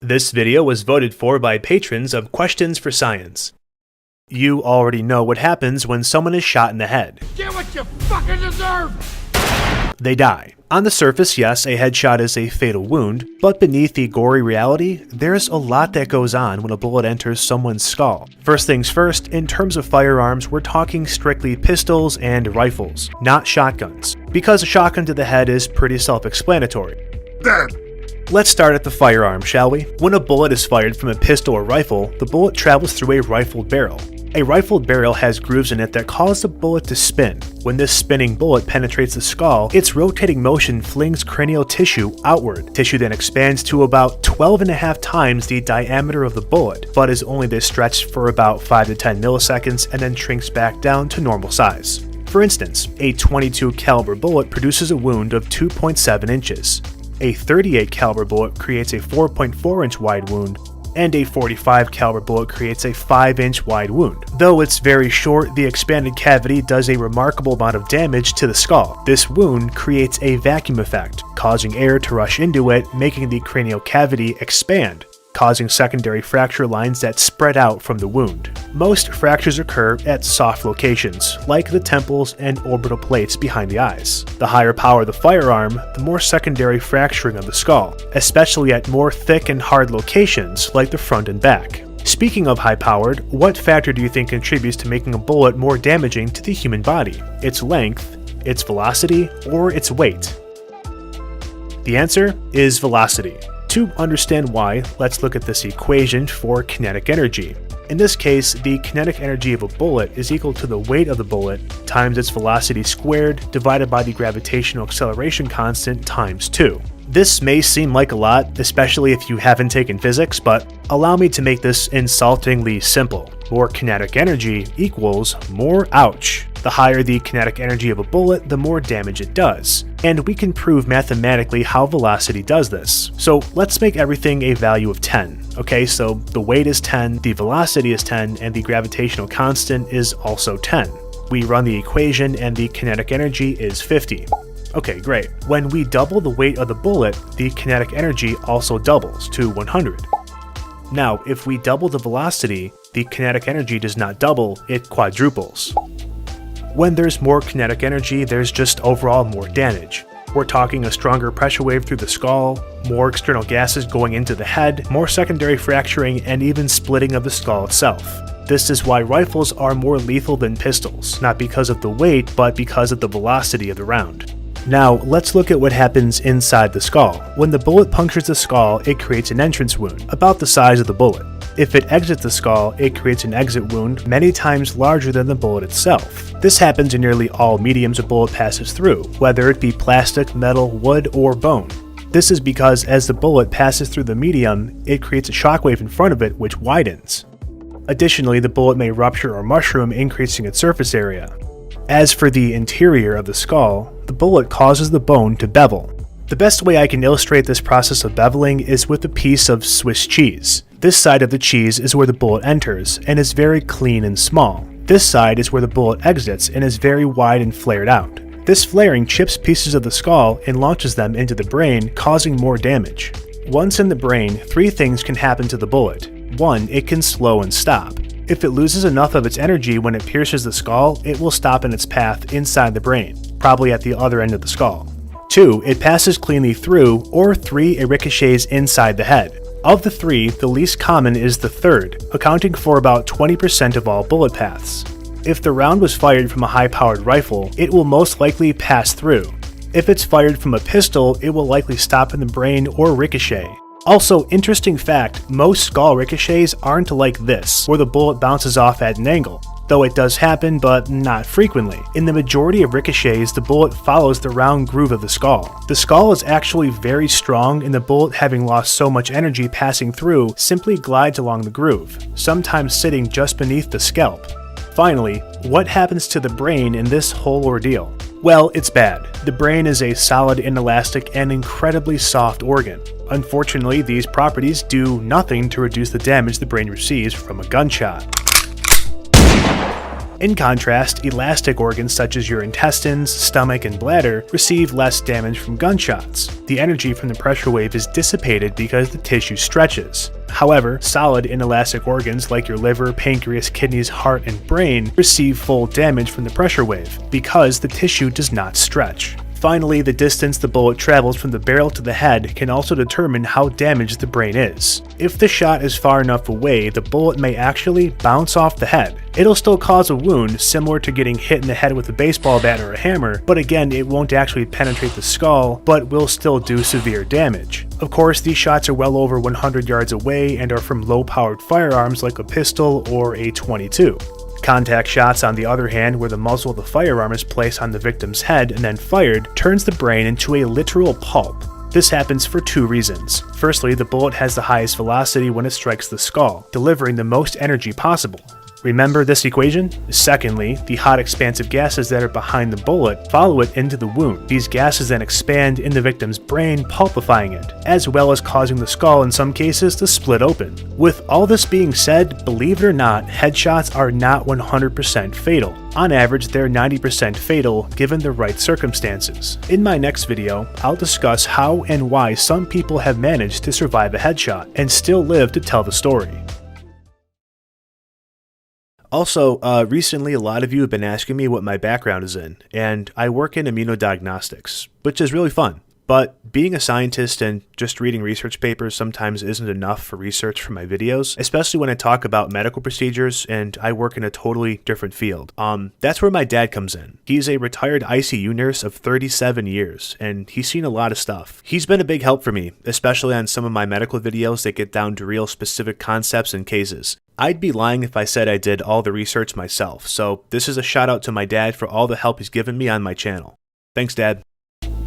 This video was voted for by patrons of Questions for Science. You already know what happens when someone is shot in the head. Get what you fucking deserve! They die. On the surface, yes, a headshot is a fatal wound, but beneath the gory reality, there's a lot that goes on when a bullet enters someone's skull. First things first, in terms of firearms, we're talking strictly pistols and rifles, not shotguns, because a shotgun to the head is pretty self-explanatory. Let's start at the firearm, shall we? When a bullet is fired from a pistol or rifle, the bullet travels through a rifled barrel. A rifled barrel has grooves in it that cause the bullet to spin. When this spinning bullet penetrates the skull, its rotating motion flings cranial tissue outward. Tissue then expands to about 12.5 times the diameter of the bullet, but is only this stretched for about 5 to 10 milliseconds and then shrinks back down to normal size. For instance, a .22 caliber bullet produces a wound of 2.7 inches. A .38 caliber bullet creates a 4.4 inch wide wound, and a .45 caliber bullet creates a 5 inch wide wound. Though it's very short, the expanded cavity does a remarkable amount of damage to the skull. This wound creates a vacuum effect, causing air to rush into it, making the cranial cavity expand, causing secondary fracture lines that spread out from the wound. Most fractures occur at soft locations, like the temples and orbital plates behind the eyes. The higher power the firearm, the more secondary fracturing of the skull, especially at more thick and hard locations like the front and back. Speaking of high-powered, what factor do you think contributes to making a bullet more damaging to the human body? Its length, its velocity, or its weight? The answer is velocity. To understand why, let's look at this equation for kinetic energy. In this case, the kinetic energy of a bullet is equal to the weight of the bullet times its velocity squared divided by the gravitational acceleration constant times 2. This may seem like a lot, especially if you haven't taken physics, but allow me to make this insultingly simple. More kinetic energy equals more ouch. The higher the kinetic energy of a bullet, the more damage it does. And we can prove mathematically how velocity does this. So let's make everything a value of 10. Okay, so the weight is 10, the velocity is 10, and the gravitational constant is also 10. We run the equation and the kinetic energy is 50. Okay, great. When we double the weight of the bullet, the kinetic energy also doubles to 100. Now, if we double the velocity, the kinetic energy does not double, it quadruples. When there's more kinetic energy, there's just overall more damage. We're talking a stronger pressure wave through the skull, more external gases going into the head, more secondary fracturing, and even splitting of the skull itself. This is why rifles are more lethal than pistols, not because of the weight, but because of the velocity of the round. Now, let's look at what happens inside the skull. When the bullet punctures the skull, it creates an entrance wound, about the size of the bullet. If it exits the skull, it creates an exit wound many times larger than the bullet itself. This happens in nearly all mediums a bullet passes through, whether it be plastic, metal, wood, or bone. This is because as the bullet passes through the medium, it creates a shockwave in front of it which widens. Additionally, the bullet may rupture or mushroom, increasing its surface area. As for the interior of the skull, the bullet causes the bone to bevel. The best way I can illustrate this process of beveling is with a piece of Swiss cheese. This side of the cheese is where the bullet enters and is very clean and small. This side is where the bullet exits and is very wide and flared out. This flaring chips pieces of the skull and launches them into the brain, causing more damage. Once in the brain, 3 things can happen to the bullet. 1, it can slow and stop. If it loses enough of its energy when it pierces the skull, it will stop in its path inside the brain, probably at the other end of the skull. 2, it passes cleanly through, or 3, it ricochets inside the head. Of the 3, the least common is the third, accounting for about 20% of all bullet paths. If the round was fired from a high-powered rifle, it will most likely pass through. If it's fired from a pistol, it will likely stop in the brain or ricochet. Also, interesting fact, most skull ricochets aren't like this, where the bullet bounces off at an angle, though it does happen, but not frequently. In the majority of ricochets, the bullet follows the round groove of the skull. The skull is actually very strong, and the bullet, having lost so much energy passing through, simply glides along the groove, sometimes sitting just beneath the scalp. Finally, what happens to the brain in this whole ordeal? Well, it's bad. The brain is a solid, inelastic, and incredibly soft organ. Unfortunately, these properties do nothing to reduce the damage the brain receives from a gunshot. In contrast, elastic organs such as your intestines, stomach, and bladder receive less damage from gunshots. The energy from the pressure wave is dissipated because the tissue stretches. However, solid inelastic organs like your liver, pancreas, kidneys, heart, and brain receive full damage from the pressure wave because the tissue does not stretch. Finally, the distance the bullet travels from the barrel to the head can also determine how damaged the brain is. If the shot is far enough away, the bullet may actually bounce off the head. It'll still cause a wound, similar to getting hit in the head with a baseball bat or a hammer, but again, it won't actually penetrate the skull, but will still do severe damage. Of course, these shots are well over 100 yards away and are from low-powered firearms like a pistol or a .22. Contact shots, on the other hand, where the muzzle of the firearm is placed on the victim's head and then fired, turns the brain into a literal pulp. This happens for two reasons. Firstly, the bullet has the highest velocity when it strikes the skull, delivering the most energy possible. Remember this equation? Secondly, the hot expansive gases that are behind the bullet follow it into the wound. These gases then expand in the victim's brain, pulpifying it, as well as causing the skull in some cases to split open. With all this being said, believe it or not, headshots are not 100% fatal. On average, they're 90% fatal given the right circumstances. In my next video, I'll discuss how and why some people have managed to survive a headshot and still live to tell the story. Also, recently a lot of you have been asking me what my background is in, and I work in immunodiagnostics, which is really fun. But being a scientist and just reading research papers sometimes isn't enough for research for my videos, especially when I talk about medical procedures and I work in a totally different field. That's where my dad comes in. He's a retired ICU nurse of 37 years, and he's seen a lot of stuff. He's been a big help for me, especially on some of my medical videos that get down to real specific concepts and cases. I'd be lying if I said I did all the research myself, so this is a shout out to my dad for all the help he's given me on my channel. Thanks, Dad.